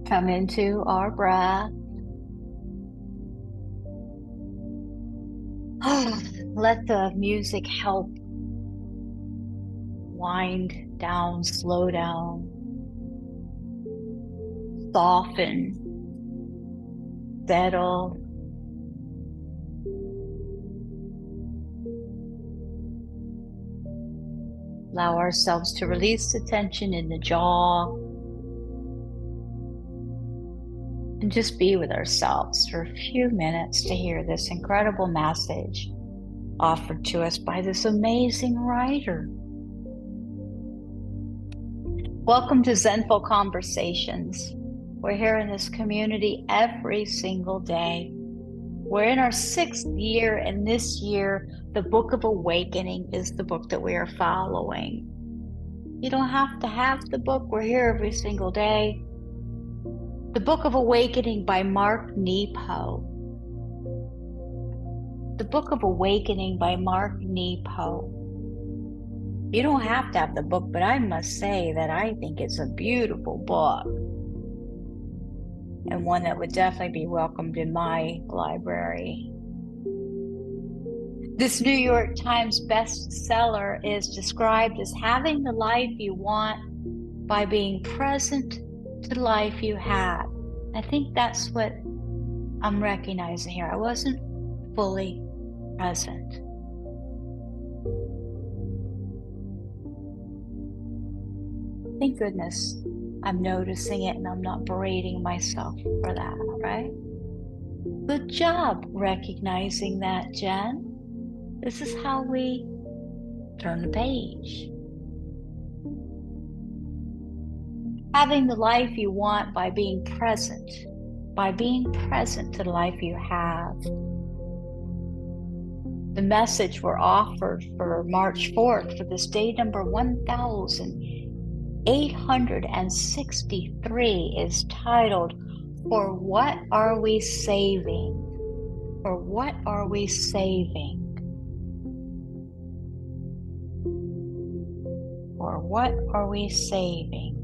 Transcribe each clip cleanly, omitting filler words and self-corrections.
Come into our breath. Let the music help wind down, slow down, soften, settle. Allow ourselves to release the tension in the jaw and just be with ourselves for a few minutes to hear this incredible message offered to us by this amazing writer. Welcome to Zenful Conversations. We're here in this community every single day. We're in our 6th year, and this year, the Book of Awakening is the book that we are following. You don't have to have the book. We're here every single day. The Book of Awakening by Mark Nepo. The Book of Awakening by Mark Nepo. You don't have to have the book, but I must say that I think it's a beautiful book and one that would definitely be welcomed in my library. This New York Times bestseller is described as having the life you want by being present to the life you have. I think that's what I'm recognizing here. I wasn't fully present. Thank goodness I'm noticing it and I'm not berating myself for that, right? Good job recognizing that, Jen. This is how we turn the page. Having the life you want by being present to the life you have. The message we're offered for March 4th for this day number 1863 is titled, For What Are We Saving? For what are we saving? For what are we saving?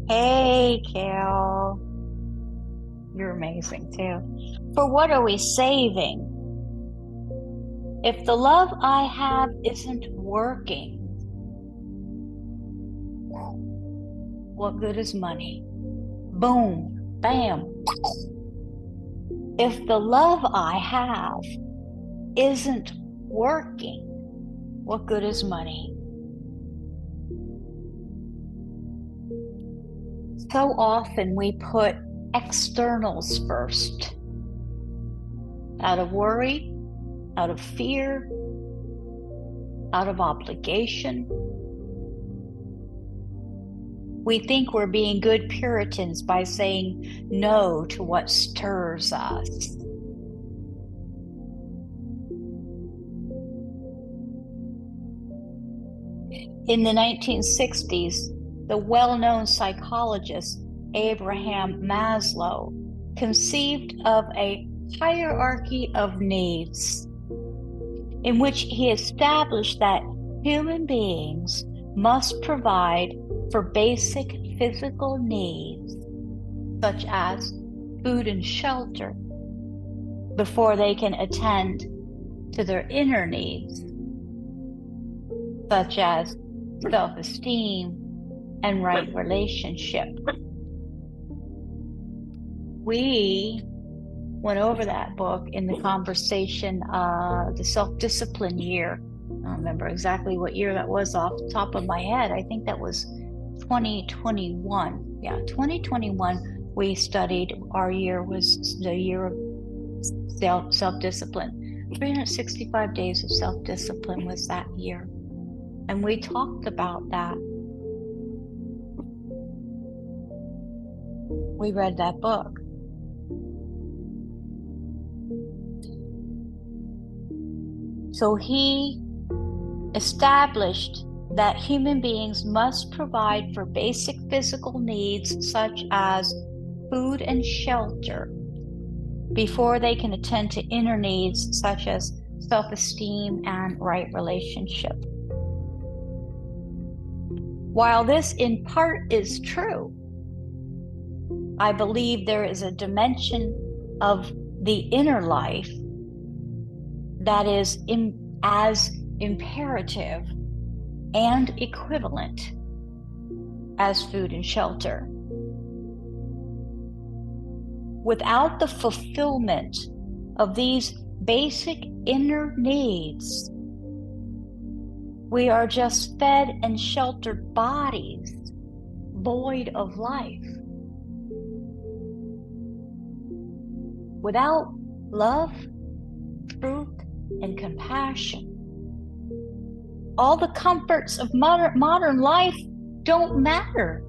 Hey, Cal. You're amazing too. For what are we saving? If the love I have isn't working, what good is money? Boom, bam. If the love I have isn't working, what good is money? So often we put externals first, out of worry, out of fear, out of obligation. We think we're being good Puritans by saying no to what stirs us. In the 1960s, the well-known psychologist Abraham Maslow conceived of a hierarchy of needs in which he established that human beings must provide for basic physical needs, such as food and shelter, before they can attend to their inner needs, such as self-esteem and right relationship. We went over that book in the conversation, the self-discipline year. I don't remember exactly what year that was off the top of my head. I think that was 2021. Yeah, 2021. We studied, our year was the year of self-discipline. 365 days of self-discipline was that year. And we talked about that. We read that book. So he established that human beings must provide for basic physical needs such as food and shelter before they can attend to inner needs such as self-esteem and right relationship. While this in part is true, I believe there is a dimension of the inner life that is as imperative and equivalent as food and shelter. Without the fulfillment of these basic inner needs, we are just fed and sheltered bodies void of life. Without love, truth, and compassion, all the comforts of modern life don't matter,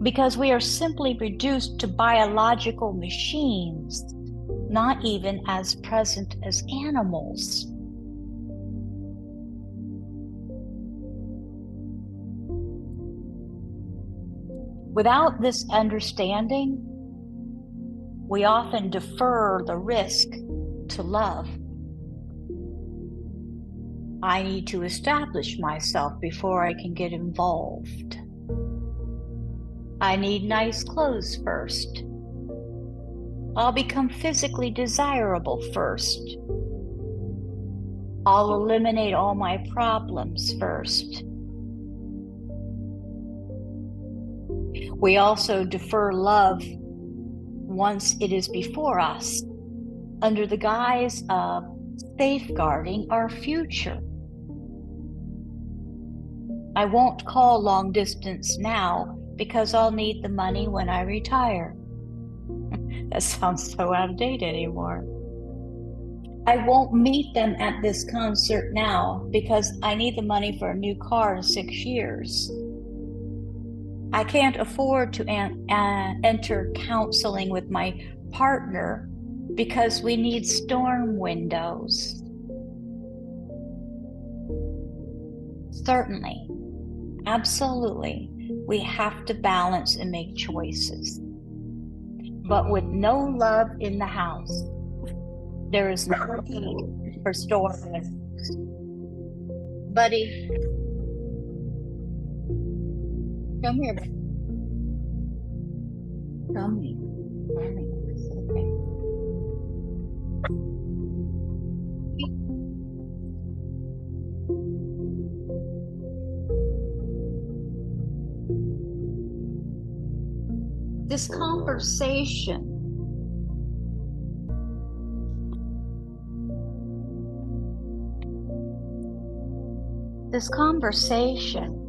because we are simply reduced to biological machines, not even as present as animals. Without this understanding, we often defer the risk to love. I need to establish myself before I can get involved. I need nice clothes first. I'll become physically desirable first. I'll eliminate all my problems first. We also defer love once it is before us, under the guise of safeguarding our future. I won't call long distance now because I'll need the money when I retire. That sounds so out of date anymore. I won't meet them at this concert now because I need the money for a new car in 6 years. I can't afford to enter counseling with my partner because we need storm windows. Certainly, absolutely, we have to balance and make choices. But with no love in the house, there is no need for storm windows. Buddy, come here. Come here. Come here. It's okay. This conversation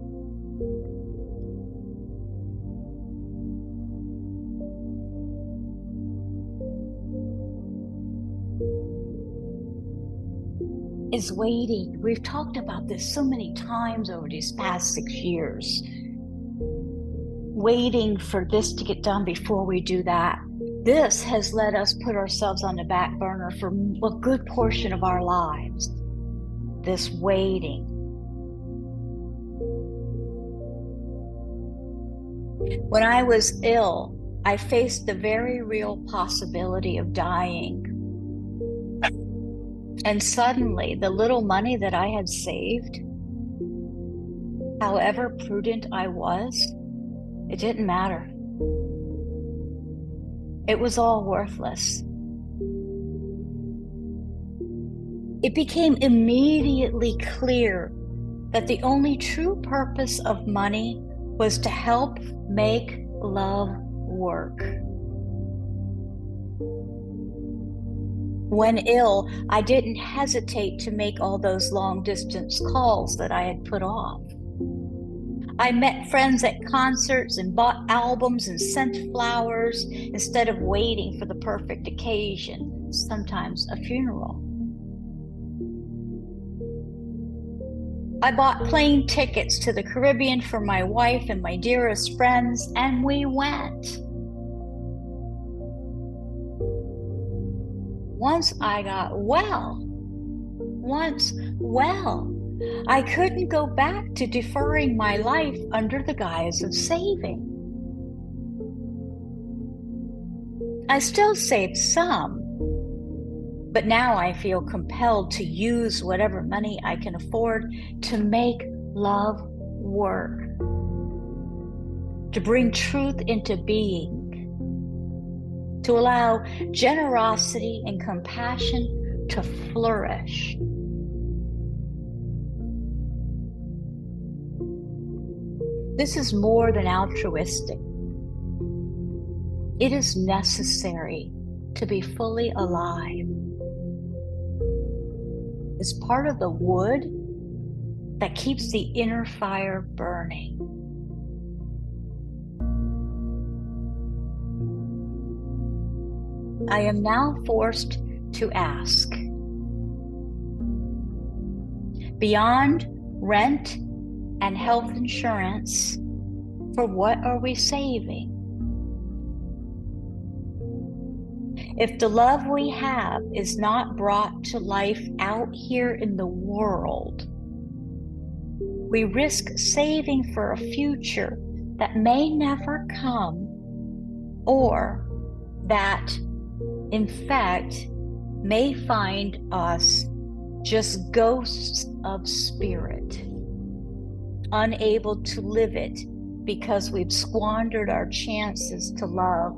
is waiting. We've talked about this so many times over these past 6 years. Waiting for this to get done before we do that. This has let us put ourselves on the back burner for a good portion of our lives. This waiting. When I was ill, I faced the very real possibility of dying. And suddenly, the little money that I had saved, however prudent I was, it didn't matter. It was all worthless. It became immediately clear that the only true purpose of money was to help make love work. When ill, I didn't hesitate to make all those long-distance calls that I had put off. I met friends at concerts and bought albums and sent flowers instead of waiting for the perfect occasion, sometimes a funeral. I bought plane tickets to the Caribbean for my wife and my dearest friends, and we went. Once I got well, I couldn't go back to deferring my life under the guise of saving. I still saved some, but now I feel compelled to use whatever money I can afford to make love work, to bring truth into being, to allow generosity and compassion to flourish. This is more than altruistic. It is necessary to be fully alive. It's part of the wood that keeps the inner fire burning. I am now forced to ask, beyond rent and health insurance, for what are we saving? If the love we have is not brought to life out here in the world, we risk saving for a future that may never come, or that, in fact, may find us just ghosts of spirit, unable to live it because we've squandered our chances to love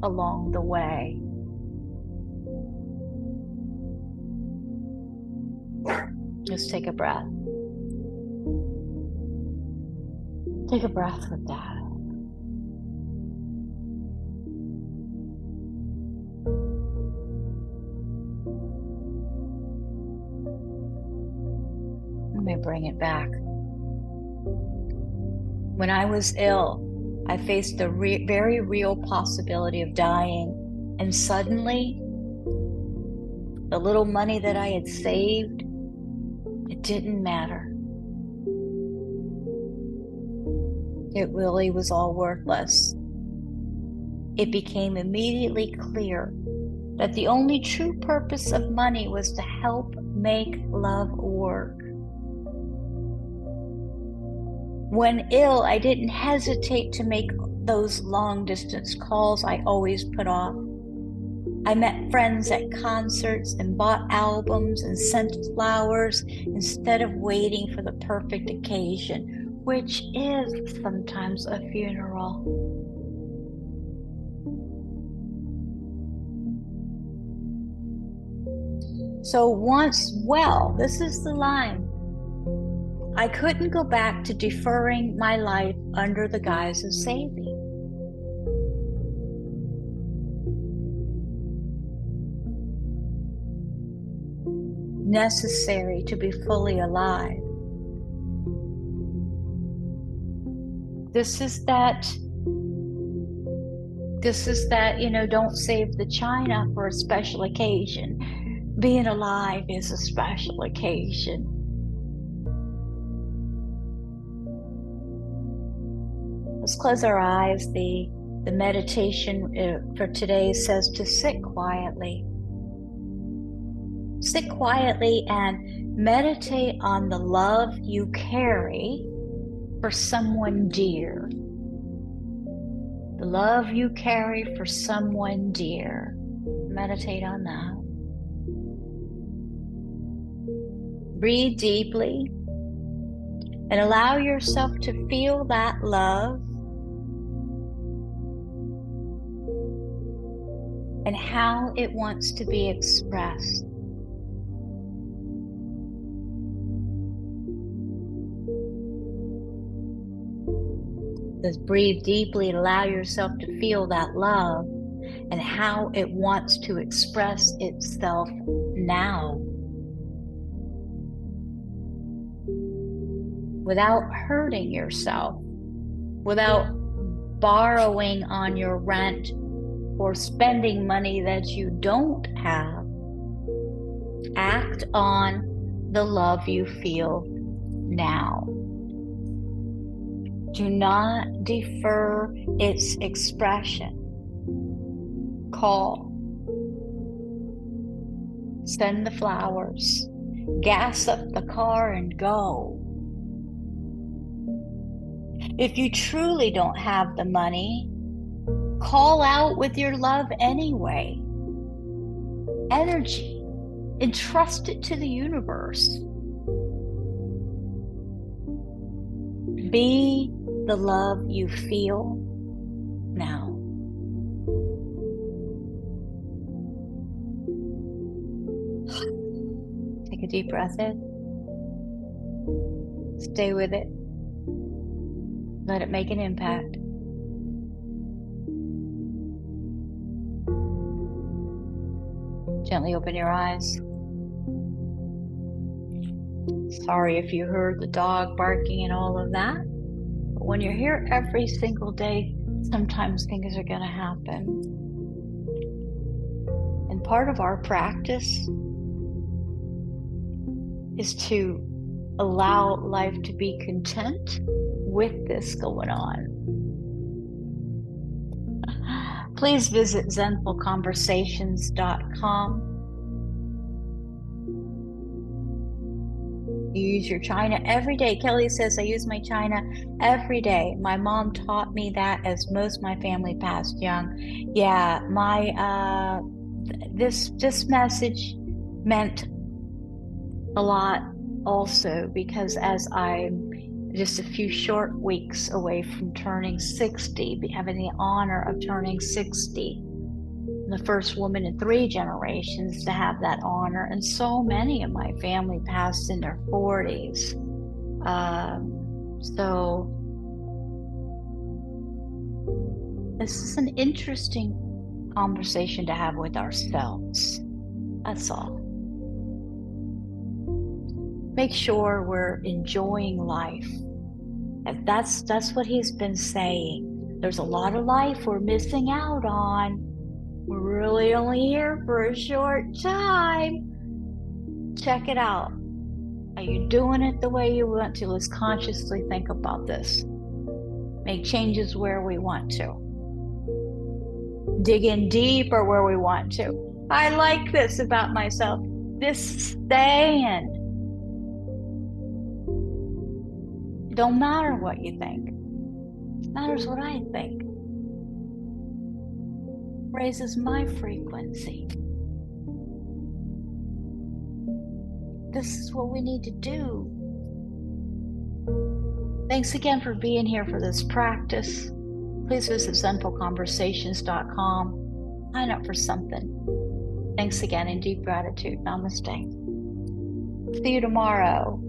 along the way. Just take a breath. Take a breath with that. Let me bring it back. When I was ill, I faced the very real possibility of dying, and suddenly, the little money that I had saved, it didn't matter. It really was all worthless. It became immediately clear that the only true purpose of money was to help make love work. When ill, I didn't hesitate to make those long-distance calls I always put off. I met friends at concerts and bought albums and sent flowers instead of waiting for the perfect occasion, which is sometimes a funeral. So once well, this is the line. I couldn't go back to deferring my life under the guise of saving. Necessary to be fully alive. This is that, don't save the china for a special occasion. Being alive is a special occasion. Let's close our eyes. The meditation for today says to sit quietly. Sit quietly and meditate on the love you carry for someone dear. The love you carry for someone dear. Meditate on that. Breathe deeply and allow yourself to feel that love and how it wants to be expressed. Just breathe deeply and allow yourself to feel that love and how it wants to express itself now. Without hurting yourself, without borrowing on your rent or spending money that you don't have. Act on the love you feel now. Do not defer its expression. Call. Send the flowers. Gas up the car and go. If you truly don't have the money, call out with your love anyway. Energy. Entrust it to the universe. Be the love you feel now. Take a deep breath in. Stay with it. Let it make an impact. Gently open your eyes. Sorry if you heard the dog barking and all of that. But when you're here every single day, sometimes things are going to happen. And part of our practice is to allow life to be content with this going on. Please visit zenfulconversations.com. You use your china every day. Kelly says, I use my china every day. My mom taught me that, as most of my family passed young. Yeah, this message meant a lot also, because as I'm just a few short weeks away from turning 60, having the honor of turning 60, the first woman in 3 generations to have that honor, and so many of my family passed in their 40s. So this is an interesting conversation to have with ourselves. That's all. Make sure we're enjoying life. And that's what he's been saying. There's a lot of life we're missing out on. We're really only here for a short time. Check it out. Are you doing it the way you want to? Let's consciously think about this. Make changes where we want to. Dig in deeper where we want to. I like this about myself. This staying. It don't matter what you think. It matters what I think. Raises my frequency. This is what we need to do. Thanks again for being here for this practice. Please visit zenfulconversations.com. Sign up for something. Thanks again, in deep gratitude. Namaste. See you tomorrow.